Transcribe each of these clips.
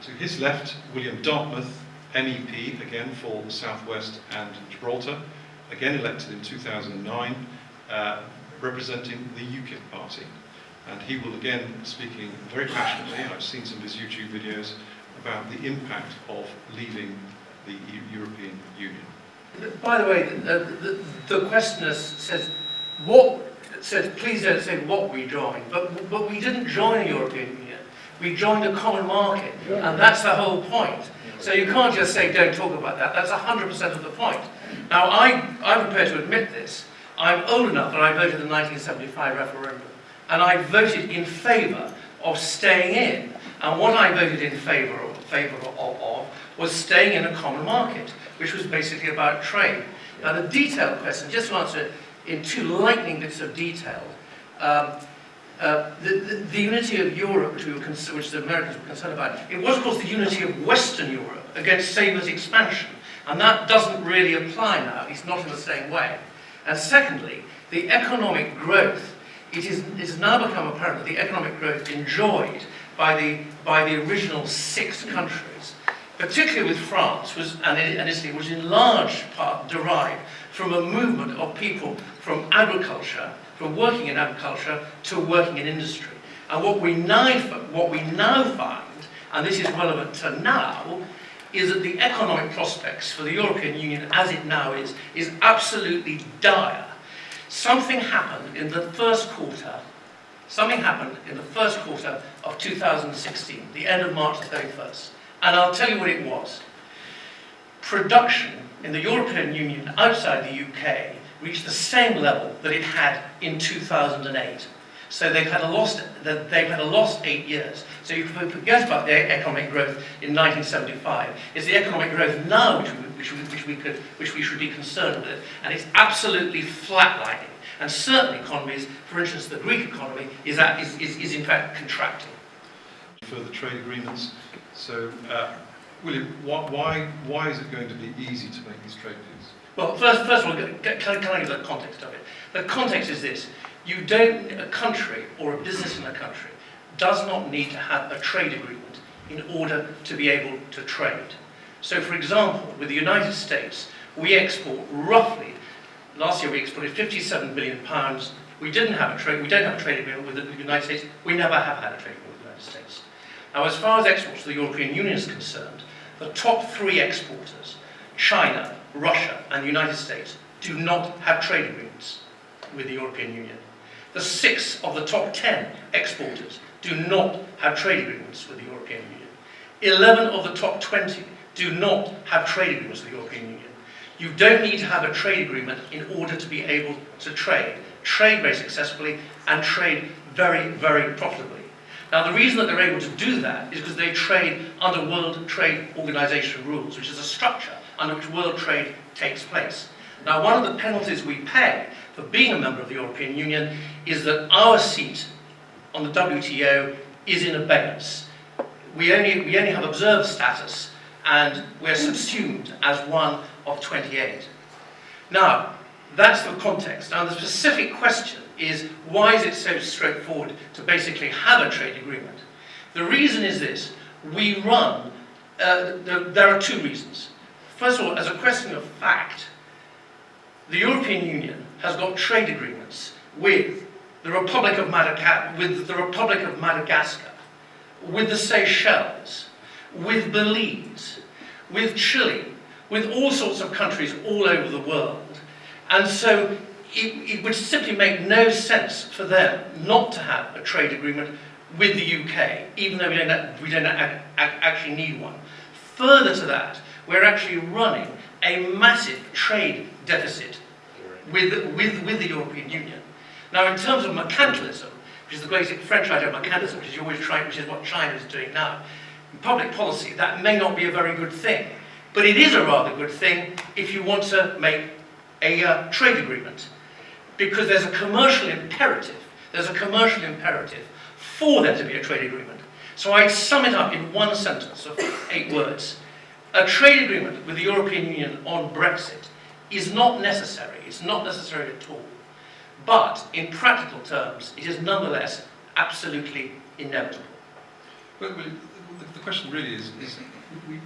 To his left, William Dartmouth, MEP, again for the South West and Gibraltar, again elected in 2009, representing the UKIP party. And he will again be speaking very passionately, I've seen some of his YouTube videos, about the impact of leaving the European Union. By the way, the questioner says, please don't say what we joined, but we didn't join the European Union. We joined a common market, and that's the whole point. So you can't just say, don't talk about that. That's 100% of the point. Now, I'm prepared to admit this. I'm old enough that I voted in the 1975 referendum, and I voted in favour of staying in. And what I voted in favour of was staying in a common market, which was basically about trade. Now, the detailed question, just to answer it in two lightning bits of detail, the unity of Europe, which the Americans were concerned about, it was, of course, the unity of Western Europe against Saber's expansion. And that doesn't really apply now, at least not in the same way. And secondly, the economic growth, it has now become apparent that the economic growth enjoyed by the original 6 countries, particularly with France and Italy, was in large part derived from a movement of people from agriculture, from working in agriculture to working in industry. And what we now find, and this is relevant to now, is that the economic prospects for the European Union as it now is absolutely dire. Something happened in the first quarter of 2016, the end of March the 31st. And I'll tell you what it was. Production in the European Union outside the UK reached the same level that it had in 2008. So they've had a lost 8 years. So you can forget about the economic growth in 1975. It's the economic growth now which we should be concerned with, and it's absolutely flatlining. And certain economies, for instance, the Greek economy, is in fact contracting. Further trade agreements. So, William, why is it going to be easy to make these trade deals? Well, first of all, can I give the context of it? The context is this. A country or a business in a country does not need to have a trade agreement in order to be able to trade. So, for example, with the United States, we export roughly, last year we exported £57 billion. We don't have a trade agreement with the United States. We never have had a trade agreement with the United States. Now, as far as exports to the European Union is concerned, the top 3 exporters, China, Russia, and the United States, do not have trade agreements with the European Union. The 6 of the top 10 exporters do not have trade agreements with the European Union. 11 of the top 20 do not have trade agreements with the European Union. You don't need to have a trade agreement in order to be able to trade very successfully, and trade very, very profitably. Now, the reason that they're able to do that is because they trade under World Trade Organization rules, which is a structure under which world trade takes place. Now, one of the penalties we pay for being a member of the European Union is that our seat on the WTO is in abeyance. We only have observer status, and we're subsumed as one of 28. Now, that's the context. Now, the specific question is, why is it so straightforward to basically have a trade agreement? The reason is this. There are 2 reasons. First of all, as a question of fact, the European Union has got trade agreements with the Republic of Madagascar, with the Seychelles, with Belize, with Chile, with all sorts of countries all over the world. And so it would simply make no sense for them not to have a trade agreement with the UK, even though we don't actually need one. Further to that, we're actually running a massive trade deficit with the European Union. Now, in terms of mercantilism, which is the basic French idea of mercantilism, which is what China is doing now, in public policy, that may not be a very good thing. But it is a rather good thing if you want to make a trade agreement, because there's a commercial imperative for there to be a trade agreement. So I'd sum it up in one sentence of 8 words. A trade agreement with the European Union on Brexit is not necessary. It's not necessary at all. But in practical terms, it is nonetheless absolutely inevitable. Well, the question really is we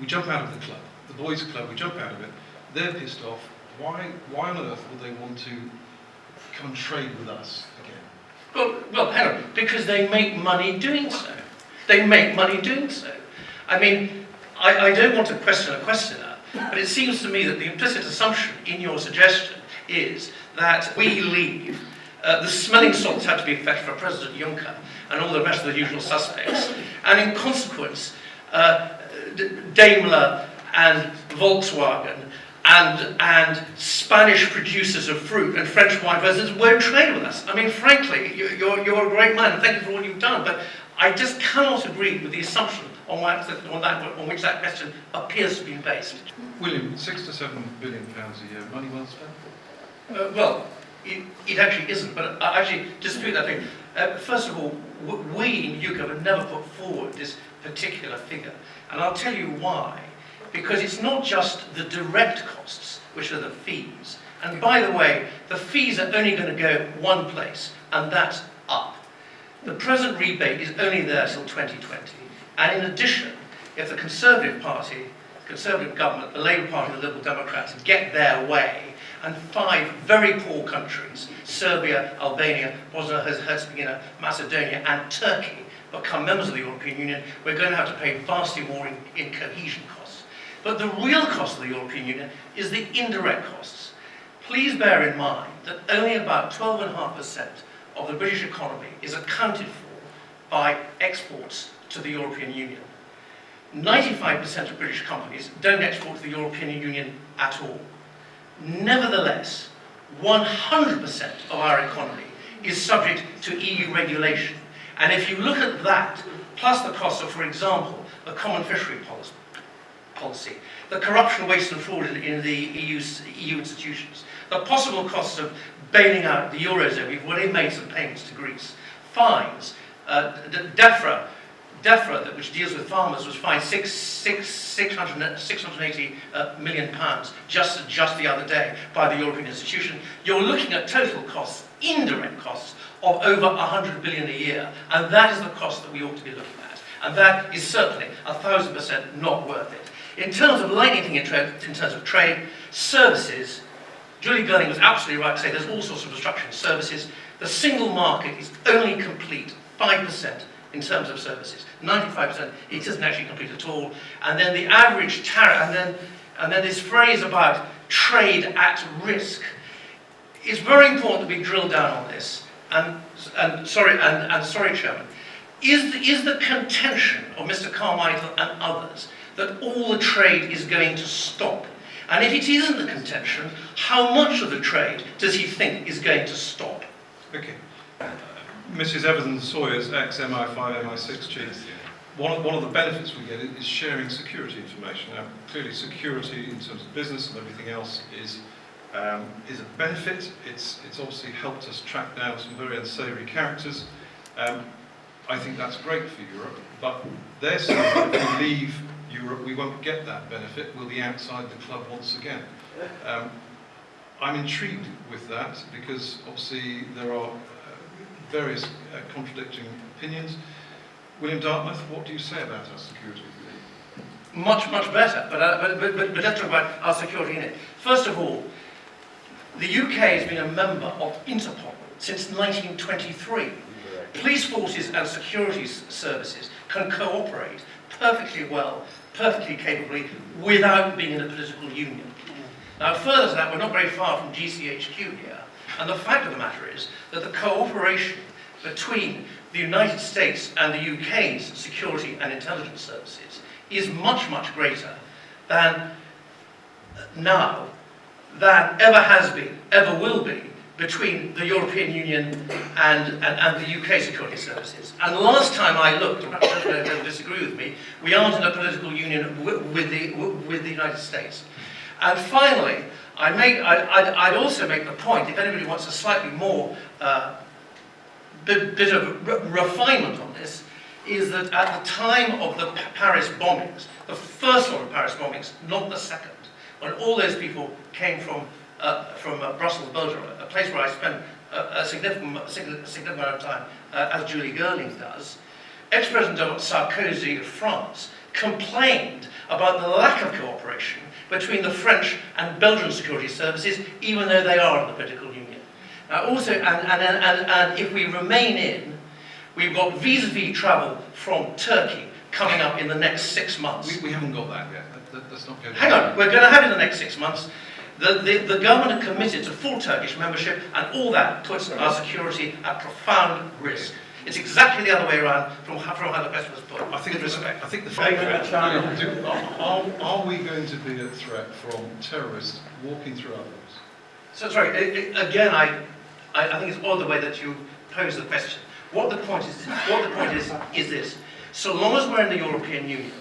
jump out of the club, the boys' club, we jump out of it, they're pissed off. Why on earth would they want to come and trade with us again? Well, hang on, because they make money doing so. They make money doing so. I mean, I don't want to question a questioner, but it seems to me that the implicit assumption in your suggestion is that we leave, the smelling salts have to be effective for President Juncker and all the rest of the usual suspects, and in consequence, Daimler and Volkswagen and Spanish producers of fruit and French wine residents won't trade with us. I mean, frankly, you're a great man, and thank you for all you've done, but I just cannot agree with the assumption on which that question appears to be based. William, £6 to £7 billion a year, money well spent? Well, it actually isn't, but I actually dispute that thing. First of all, we in UKIP have never put forward this particular figure, and I'll tell you why. Because it's not just the direct costs, which are the fees. And by the way, the fees are only going to go one place, and that's up. The present rebate is only there till 2020. And in addition, if the Conservative Party, Conservative government, the Labour Party and the Liberal Democrats get their way, and 5 very poor countries, Serbia, Albania, Bosnia-Herzegovina, Macedonia and Turkey, become members of the European Union, we're going to have to pay vastly more in cohesion costs. But the real cost of the European Union is the indirect costs. Please bear in mind that only about 12.5% of the British economy is accounted for by exports to the European Union. 95% of British companies don't export to the European Union at all. Nevertheless, 100% of our economy is subject to EU regulation. And if you look at that, plus the cost of, for example, the common fishery policy, the corruption, waste and fraud in the EU institutions, the possible costs of bailing out the Eurozone, we've already made some payments to Greece, fines, DEFRA, which deals with farmers, was fined £680 million just the other day by the European institution. You're looking at total costs, indirect costs, of over 100 billion a year, and that is the cost that we ought to be looking at. And that is certainly 1,000% not worth it. In terms of lightning thing in terms of trade, services, Julie Girling was absolutely right to say there's all sorts of disruption in services. The single market is only complete 5% in terms of services. 95%, it isn't actually complete at all. And then the average tariff, and then this phrase about trade at risk. It's very important that we drill down on this. And sorry, Chairman, is the contention of Mr. Carmichael and others that all the trade is going to stop? And if it isn't the contention, how much of the trade does he think is going to stop? Okay. Mrs. Everton-Sawyer's ex-MI5, MI6 chief, one of the benefits we get is sharing security information. Now, clearly security in terms of business and everything else is a benefit. It's obviously helped us track down some very unsavoury characters. I think that's great for Europe, but they're saying that if we leave Europe, we won't get that benefit. We'll be outside the club once again. I'm intrigued with that because obviously there are various contradicting opinions. William Dartmouth, what do you say about our security? Much better, but let's talk about our security in it. First of all, the UK has been a member of Interpol since 1923. Police forces and security services can cooperate perfectly well, perfectly capably, without being in a political union. Now, further to that, we're not very far from GCHQ here, and the fact of the matter is that the cooperation between the United States and the UK's security and intelligence services is much greater than now, than ever has been, ever will be, between the European Union and the UK security services. And the last time I looked, and perhaps you'll disagree with me, we aren't in a political union with the United States. And finally, I'd also make the point, if anybody wants a slightly more bit of refinement on this, is that at the time of the Paris bombings, the first lot of Paris bombings, not the second, when all those people came from Brussels, Belgium, a place where I spent a significant amount of time, as Julie Girling does, ex-President Sarkozy of France complained about the lack of cooperation between the French and Belgian security services, even though they are in the political union. Now also, and if we remain in, we've got visa-free travel from Turkey coming up in the next 6 months. We haven't got that yet. That's not going to Hang on, we're going to have it in the next 6 months. The government are committed to full Turkish membership, and all that puts our security at profound risk. It's exactly the other way around from how the question was put. I think with respect. I think the Thank you, are we going to be a threat from terrorists walking through our borders? So sorry. Again, I think it's odd the way that you pose the question. What the point is this: so long as we're in the European Union,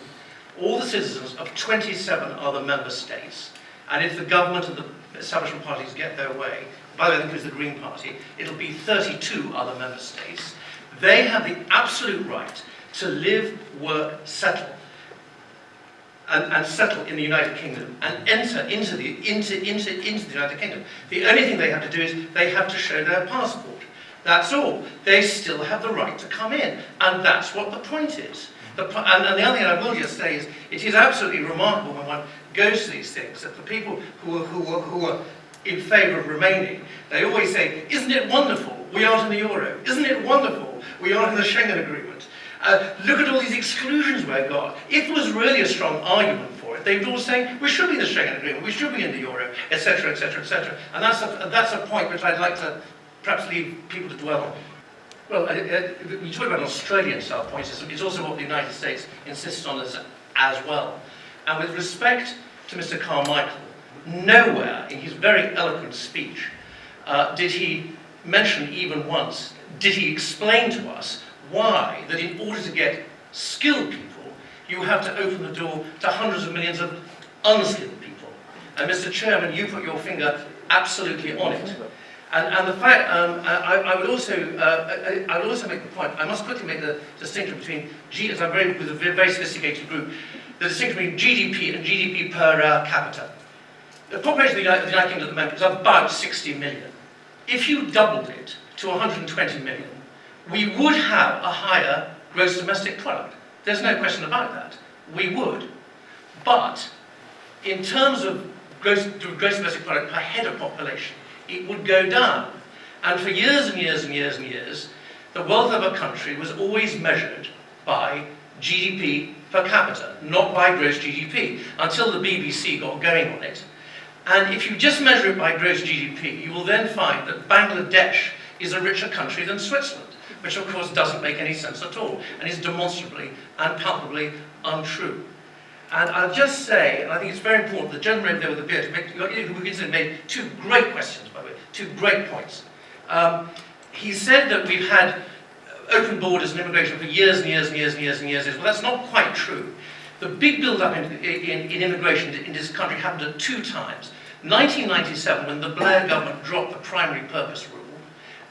all the citizens of 27 other member states, and if the government and the establishment parties get their way, by the way, I think it was the Green Party, it'll be 32 other member states. They have the absolute right to live, work, settle, and settle in the United Kingdom and enter into the United Kingdom. The only thing they have to do is they have to show their passport. That's all. They still have the right to come in, and that's what the point is. And the other thing I will just say is, it is absolutely remarkable when one goes to these things that the people who are in favour of remaining, they always say, "Isn't it wonderful? We aren't in the euro. Isn't it wonderful? We aren't in the Schengen agreement. Look at all these exclusions we've got." If there was really a strong argument for it, they would all say, we should be in the Schengen agreement, we should be in the euro, etc., etc., etc. And that's a point which I'd like to perhaps leave people to dwell on. Well, when you talk about Australian-style points, it's also what the United States insists on as well. And with respect to Mr. Carmichael, nowhere in his very eloquent speech did he mention even once, did he explain to us why that in order to get skilled people, you have to open the door to hundreds of millions of unskilled people. And Mr. Chairman, you put your finger absolutely on it. And the fact, I would also make the point, I must quickly make the distinction between, as I'm with a very sophisticated group, the distinction between GDP and GDP per capita. The population of the United Kingdom at the moment is about 60 million. If you doubled it to 120 million, we would have a higher gross domestic product. There's no question about that. We would. But in terms of gross domestic product per head of population, it would go down. And for years and years and years and years, the wealth of a country was always measured by GDP per capita, not by gross GDP, until the BBC got going on it. And if you just measure it by gross GDP, you will then find that Bangladesh is a richer country than Switzerland, which of course doesn't make any sense at all, and is demonstrably and palpably untrue. And I'll just say, and I think it's very important, the gentleman over there with the beard, who made two great questions, by the way, two great points. He said that we've had open borders and immigration for years and years and years and years and years. Well, that's not quite true. The big build-up in immigration in this country happened at two times. 1997, when the Blair government dropped the primary purpose rule,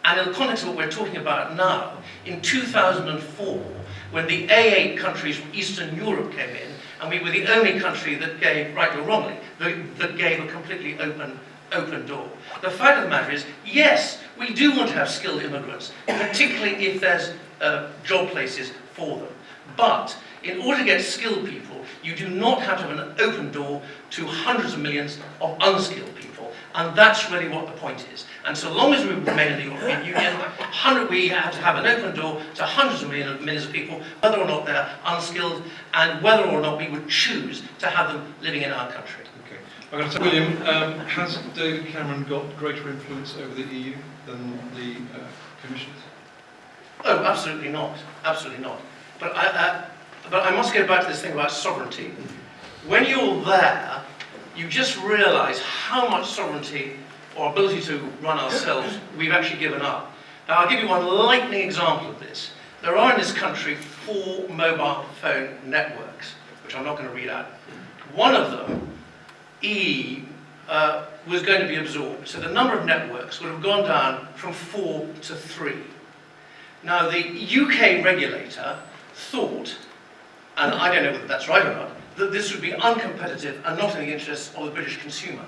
and in the context of what we're talking about now, in 2004, when the A8 countries from Eastern Europe came in, and we were the only country that gave, rightly or wrongly, that gave a completely open door. The fact of the matter is, yes, we do want to have skilled immigrants, particularly if there's job places for them. But in order to get skilled people, you do not have to have an open door to hundreds of millions of unskilled people. And that's really what the point is. And so long as we remain in the European Union, we have to have an open door to hundreds of millions of people, whether or not they're unskilled, and whether or not we would choose to have them living in our country. Okay. I'm going to say, William, has David Cameron got greater influence over the EU than the commissioners? Oh, absolutely not. Absolutely not. But I must go back to this thing about sovereignty. When you're there, you just realise how much sovereignty or ability to run ourselves we've actually given up. Now, I'll give you one lightning example of this. There are in this country 4 mobile phone networks, which I'm not going to read out. One of them, was going to be absorbed. So the number of networks would have gone down from 4 to 3. Now, the UK regulator thought, and I don't know whether that's right or not, that this would be uncompetitive and not in the interests of the British consumer.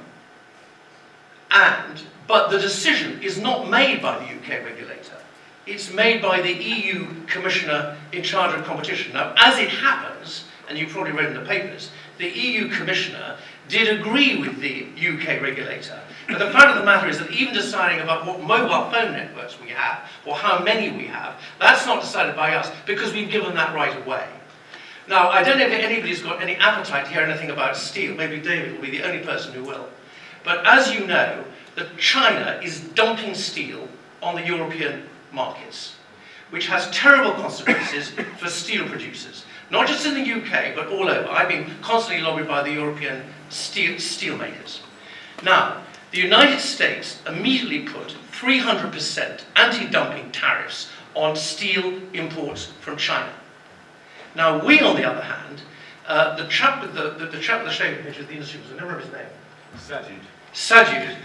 But the decision is not made by the UK regulator. It's made by the EU Commissioner in charge of competition. Now, as it happens, and you've probably read in the papers, the EU Commissioner did agree with the UK regulator. But the fact of the matter is that even deciding about what mobile phone networks we have, or how many we have, that's not decided by us, because we've given that right away. Now, I don't know if anybody's got any appetite to hear anything about steel. Maybe David will be the only person who will. But as you know, that China is dumping steel on the European markets, which has terrible consequences for steel producers. Not just in the UK, but all over. I've been constantly lobbied by the European steel makers. Now, the United States immediately put 300% anti-dumping tariffs on steel imports from China. Now, we, on the other hand, the chap with the shaving picture of the industry, was I never remember his name. Sajid.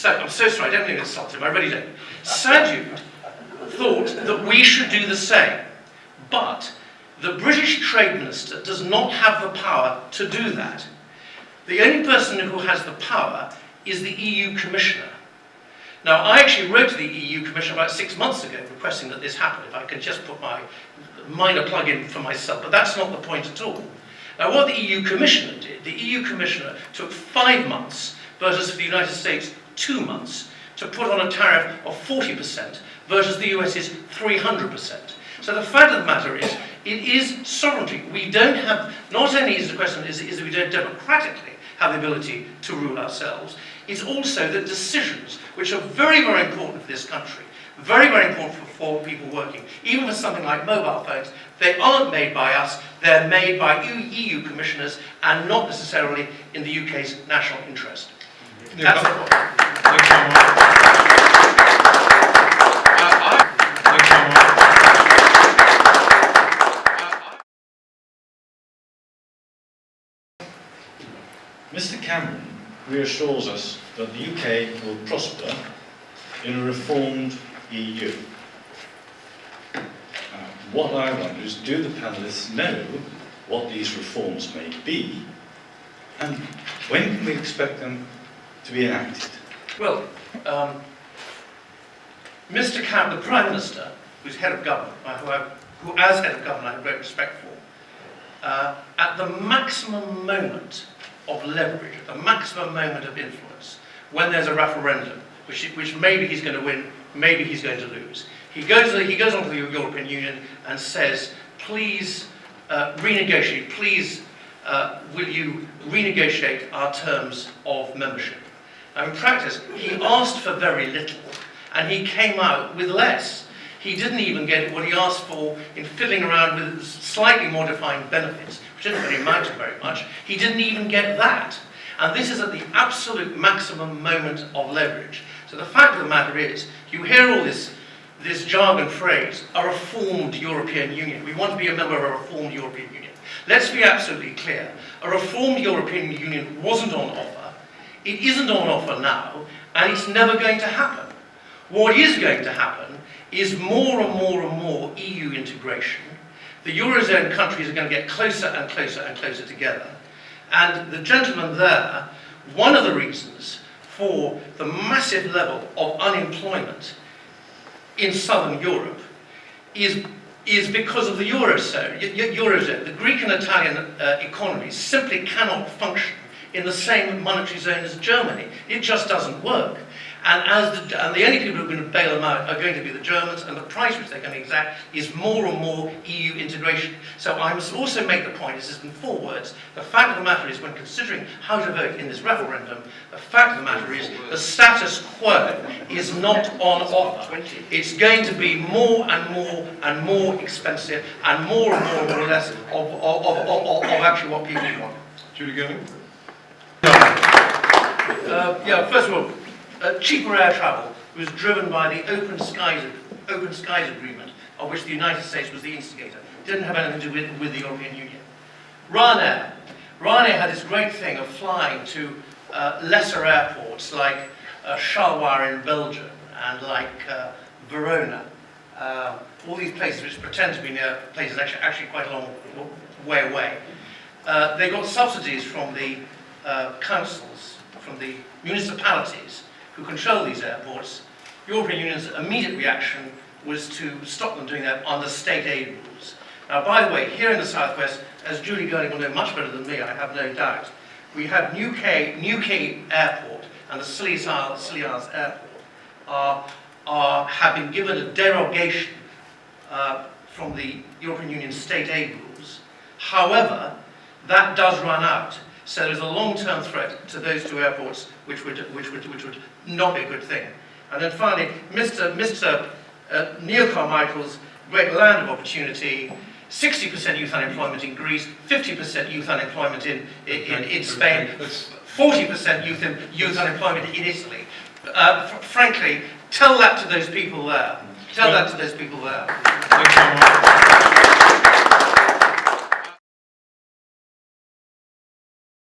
I'm so sorry, I don't mean to insult him, I really don't. Sajid thought that we should do the same, but the British Trade Minister does not have the power to do that. The only person who has the power is the EU Commissioner. Now, I actually wrote to the EU Commissioner about 6 months ago requesting that this happen, if I could just put my minor plug in for myself, but that's not the point at all. Now, what the EU Commissioner did, the EU Commissioner took 5 months versus for the United States 2 months to put on a tariff of 40% versus the US's 300%. So the fact of the matter is, it is sovereignty. We don't have, not only is the question is that we don't democratically have the ability to rule ourselves, it's also that decisions, which are very, very important for this country, very, very important for people working, even for something like mobile phones, they aren't made by us, they're made by EU commissioners and not necessarily in the UK's national interest. That's the point. Mr. Cameron reassures us that the UK will prosper in a reformed EU. What I wonder is, do the panellists know what these reforms may be, and when can we expect them to be enacted? Well, Mr. Cameron, the Prime Minister, who's head of government, who as head of government I have great respect for, at the maximum moment of leverage, at the maximum moment of influence, when there's a referendum, which maybe he's going to win, maybe he's going to lose, he goes onto the European Union and says, please renegotiate, please will you renegotiate our terms of membership. Now in practice, he asked for very little and he came out with less. He didn't even get what he asked for in fiddling around with slightly more defined benefits, which didn't really amount to very much. He didn't even get that. And this is at the absolute maximum moment of leverage. So the fact of the matter is, you hear all this jargon phrase, a reformed European Union. We want to be a member of a reformed European Union. Let's be absolutely clear. A reformed European Union wasn't on offer. It isn't on offer now, and it's never going to happen. What is going to happen is more and more and more EU integration. The Eurozone countries are going to get closer and closer and closer together. And the gentleman there, one of the reasons for the massive level of unemployment in southern Europe is because of the Eurozone. The Greek and Italian economies simply cannot function in the same monetary zone as Germany. It just doesn't work. And the only people who are going to bail them out are going to be the Germans, and the price which they're going to exact is more and more EU integration. So I must also make the point, this is in 4 words, the fact of the matter is, when considering how to vote in this referendum, the fact of the matter is the status quo is not on offer. It's going to be more and more and more expensive and more or less of actually what people want. Julie Gerling? Yeah, first of all, cheaper air travel was driven by the Open Skies Agreement, of which the United States was the instigator. It didn't have anything to do with the European Union. Ryanair had this great thing of flying to lesser airports like Charleroi in Belgium and like Verona. All these places which pretend to be near places actually quite a long way away. They got subsidies from the councils, from the municipalities who control these airports. European Union's immediate reaction was to stop them doing that under state aid rules. Now, by the way, here in the southwest, as Julie Gurney will know much better than me, I have no doubt, we have Newquay Airport and the Scilly Isles Airport have been given a derogation from the European Union state aid rules. However, that does run out. So there's a long-term threat to those two airports, which would not be a good thing. And then finally, Mr. Neil Carmichael's great land of opportunity, 60% youth unemployment in Greece, 50% youth unemployment in Spain, 40% youth unemployment in Italy. Frankly, tell that to those people there. Tell that to those people there. Thank you very much.